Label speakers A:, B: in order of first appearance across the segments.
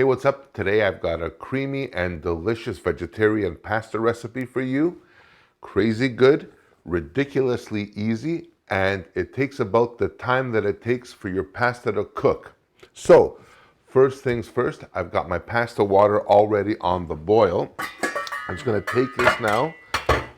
A: what's up? Today I've got a creamy and delicious vegetarian pasta recipe for you. Crazy good, ridiculously easy, and it takes about the time that it takes for your pasta to cook. So, first things first, I've got my pasta water already on the boil. I'm just gonna take this now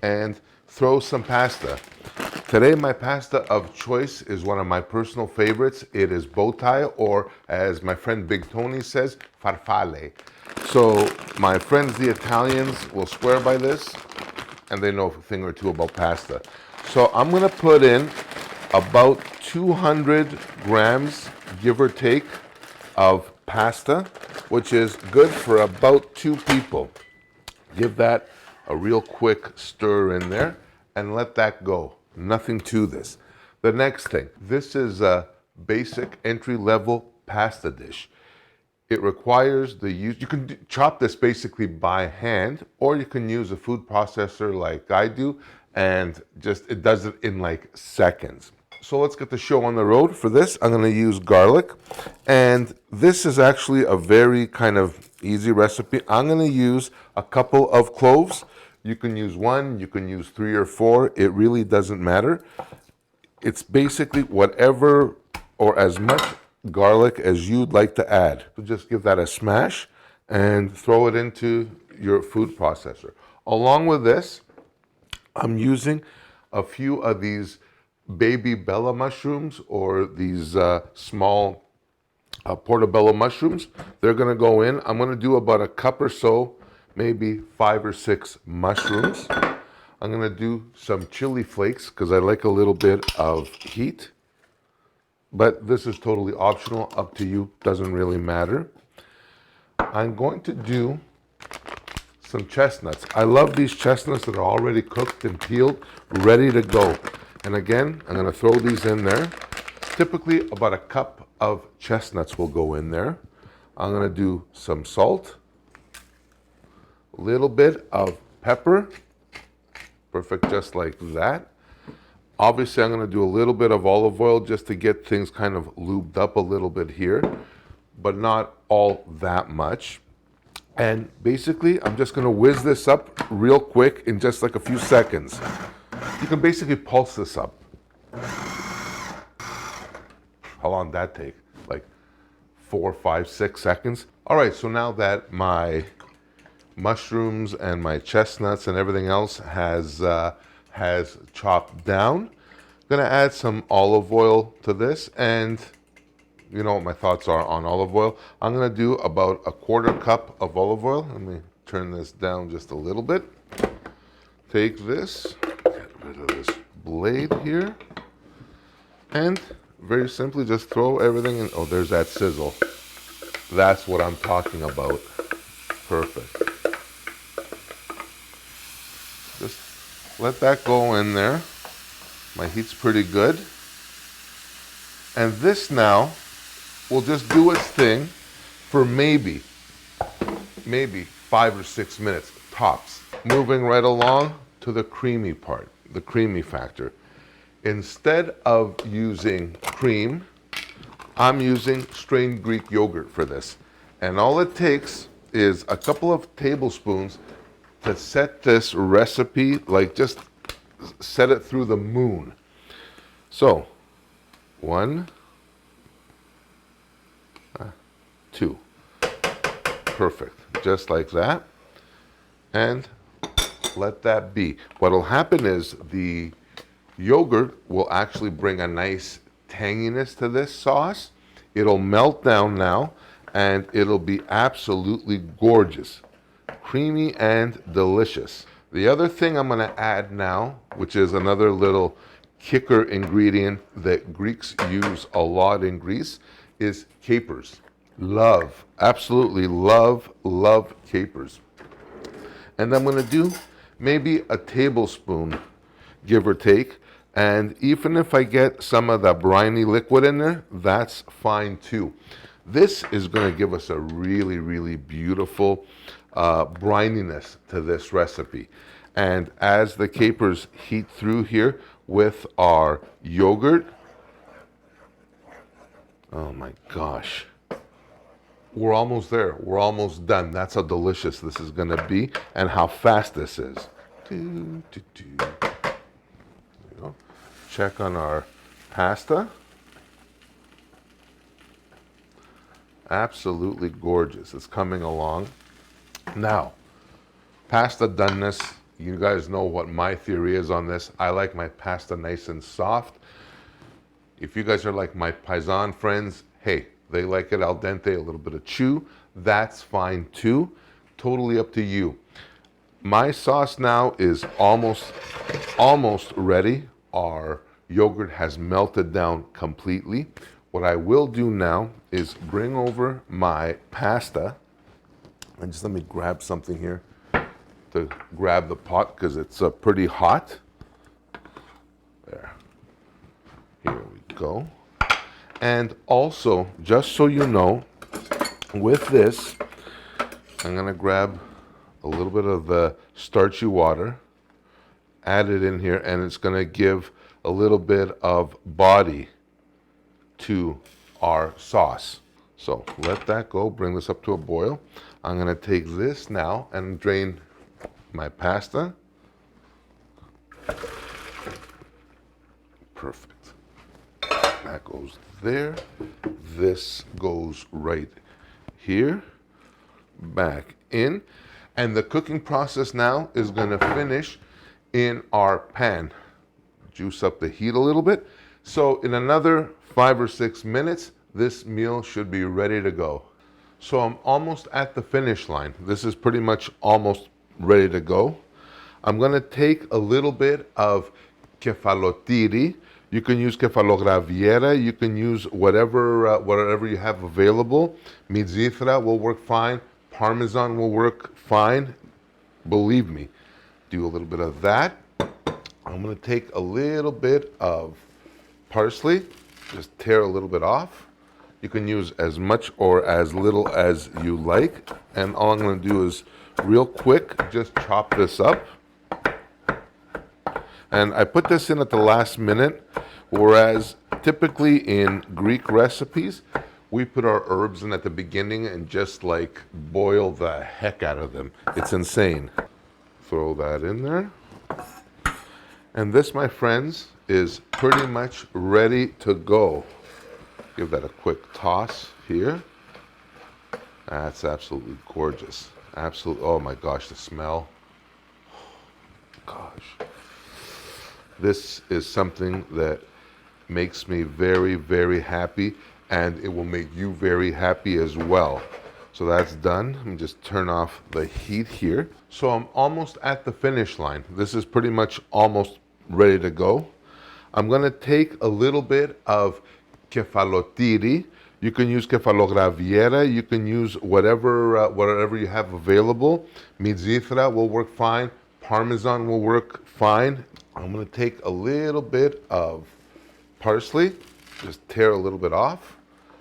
A: and throw some pasta. Today, my pasta of choice is one of my personal favorites. It is bow tie, or as my friend Big Tony says, farfalle. So my friends, the Italians, will swear by this, and they know a thing or two about pasta. So I'm gonna put in about 200 grams, give or take, of pasta, which is good for about 2 people. Give that a real quick stir in there and let that go. Nothing to this. The next thing, this is a basic entry-level pasta dish. It requires the use, you can chop this basically by hand, or you can use a food processor like I do, and just it does it in like seconds. So let's get the show on the road. For this, I'm gonna use garlic, and this is actually a very kind of easy recipe. I'm gonna use a couple of cloves. You can use 1, you can use 3 or 4. It really doesn't matter. It's basically whatever or as much garlic as you'd like to add. So just give that a smash and throw it into your food processor. Along with this, I'm using a few of these baby bella mushrooms, or these small portobello mushrooms. They're gonna go in. I'm gonna do about a cup or so, maybe 5 or 6 mushrooms. I'm gonna do some chili flakes because I like a little bit of heat, but this is totally optional, up to you, doesn't really matter. I'm going to do some chestnuts. I love these chestnuts that are already cooked and peeled, ready to go. And again, I'm gonna throw these in there. Typically about a cup of chestnuts will go in there. I'm gonna do some salt, a little bit of pepper, perfect, just like that. Obviously, I'm gonna do a little bit of olive oil just to get things kind of lubed up a little bit here, but not all that much. And basically, I'm just gonna whiz this up real quick in just like a few seconds. You can basically pulse this up. How long did that take? Like 4, 5, 6 seconds. All right, so now that my mushrooms and my chestnuts and everything else has chopped down, I'm gonna add some olive oil to this, and you know what my thoughts are on olive oil. I'm gonna do about a 1/4 cup of olive oil. Let me turn this down just a little bit. Take this, get rid of this blade here, and very simply just throw everything in. Oh, there's that sizzle. That's what I'm talking about. Perfect. Just let that go in there. My heat's pretty good. And this now will just do its thing for maybe 5 or 6 minutes, tops. Moving right along to the creamy part, the creamy factor. Instead of using cream, I'm using strained Greek yogurt for this. And all it takes is a couple of tablespoons to set this recipe, like just set it through the moon. So, 1, 2. Perfect, just like that. And let that be. What'll happen is the yogurt will actually bring a nice tanginess to this sauce. It'll melt down now, and it'll be absolutely gorgeous. Creamy and delicious. The other thing I'm gonna add now, which is another little kicker ingredient that Greeks use a lot in Greece, is capers. Love, absolutely love capers. And I'm gonna do maybe a tablespoon, give or take. And even if I get some of that briny liquid in there, that's fine too. This is gonna give us a really beautiful brininess to this recipe. And as the capers heat through here with our yogurt, oh my gosh. We're almost there. We're almost done. That's how delicious this is going to be and how fast this is. There you go. Check on our pasta. Absolutely gorgeous. It's coming along. Now, pasta doneness. You guys know what my theory is on this. I like my pasta nice and soft. If you guys are like my paisan friends, hey, they like it al dente, a little bit of chew. That's fine too. Totally up to you. My sauce now is almost ready. Our yogurt has melted down completely. What I will do now is bring over my pasta. And just let me grab something here to grab the pot because it's pretty hot. There. Here we go. And also, just so you know, with this, I'm going to grab a little bit of the starchy water, add it in here, and it's going to give a little bit of body to our sauce. So let that go, bring this up to a boil. I'm going to take this now and drain my pasta. Perfect. That goes there. This goes right here, back in. And the cooking process now is going to finish in our pan. Juice up the heat a little bit. So in another 5 or 6 minutes, this meal should be ready to go. So I'm almost at the finish line. This is pretty much almost ready to go. I'm going to take a little bit of kefalotiri. You can use kefalograviera. You can use whatever you have available. Mizithra will work fine. Parmesan will work fine. Believe me. Do a little bit of that. I'm going to take a little bit of parsley. Just tear a little bit off. You can use as much or as little as you like. And all I'm going to do is real quick, just chop this up. And I put this in at the last minute, whereas typically in Greek recipes, we put our herbs in at the beginning and just like boil the heck out of them. It's insane. Throw that in there. And this, my friends, is pretty much ready to go. Give that a quick toss here. That's absolutely gorgeous. Absolutely, oh my gosh, the smell. Gosh. This is something that makes me very, very happy, and it will make you very happy as well. So that's done. Let me just turn off the heat here. So I'm almost at the finish line. This is pretty much almost ready to go. I'm going to take a little bit of kefalotiri. You can use kefalograviera. You can use whatever you have available. Mizithra will work fine. Parmesan will work fine. I'm going to take a little bit of parsley. Just tear a little bit off.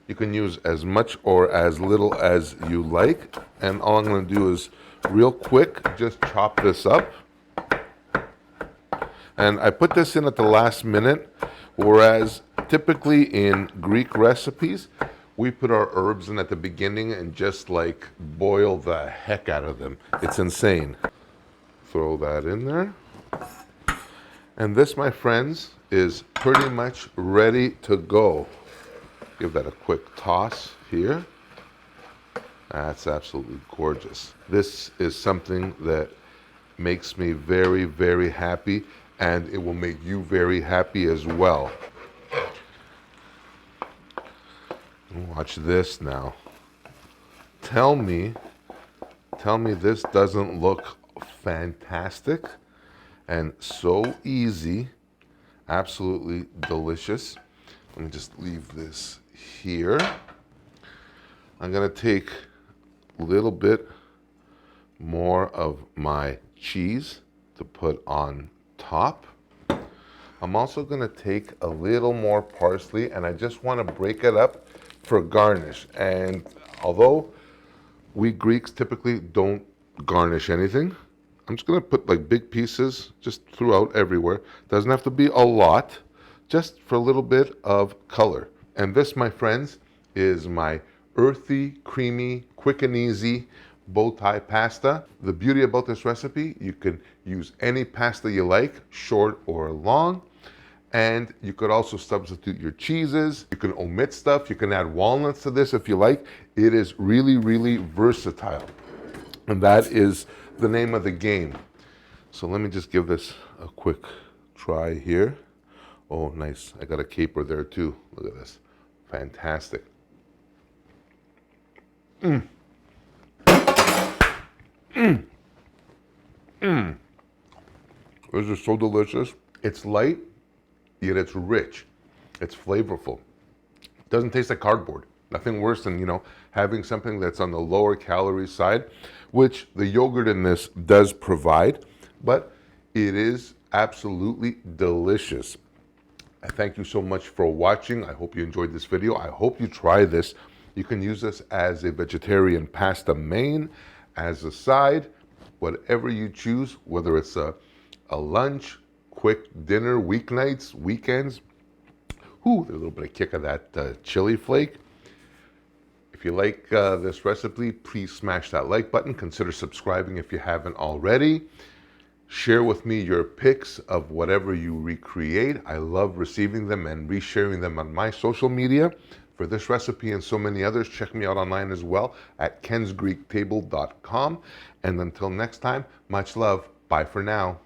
A: You can use as much or as little as you like. And all I'm going to do is real quick, just chop this up. And I put this in at the last minute, whereas typically in Greek recipes, we put our herbs in at the beginning and just like boil the heck out of them. It's insane. Throw that in there. And this, my friends, is pretty much ready to go. Give that a quick toss here. That's absolutely gorgeous. This is something that makes me very, very happy, and it will make you very happy as well. Watch this now. Tell me this doesn't look fantastic and so easy. Absolutely delicious. Let me just leave this here. I'm gonna take a little bit more of my cheese to put on top. I'm also gonna take a little more parsley, and I just wanna break it up for garnish. And although we Greeks typically don't garnish anything, I'm just gonna put like big pieces just throughout everywhere. Doesn't have to be a lot, just for a little bit of color. And this, my friends, is my earthy, creamy, quick and easy bow tie pasta. The beauty about this recipe, you can use any pasta you like, short or long. And you could also substitute your cheeses. You can omit stuff. You can add walnuts to this if you like. It is really, really versatile. And that is the name of the game. So let me just give this a quick try here. Oh, nice. I got a caper there too. Look at this. Fantastic. This is so delicious. It's light, yet it's rich. It's flavorful. It doesn't taste like cardboard. Nothing worse than, having something that's on the lower calorie side, which the yogurt in this does provide, but it is absolutely delicious. I thank you so much for watching. I hope you enjoyed this video. I hope you try this. You can use this as a vegetarian pasta main, as a side, whatever you choose, whether it's a lunch, quick dinner, weeknights, weekends. Ooh, there's a little bit of kick of that chili flake. If you like this recipe, please smash that like button. Consider subscribing if you haven't already. Share with me your pics of whatever you recreate. I love receiving them and resharing them on my social media. For this recipe and so many others, check me out online as well at kensgreektable.com. And until next time, much love. Bye for now.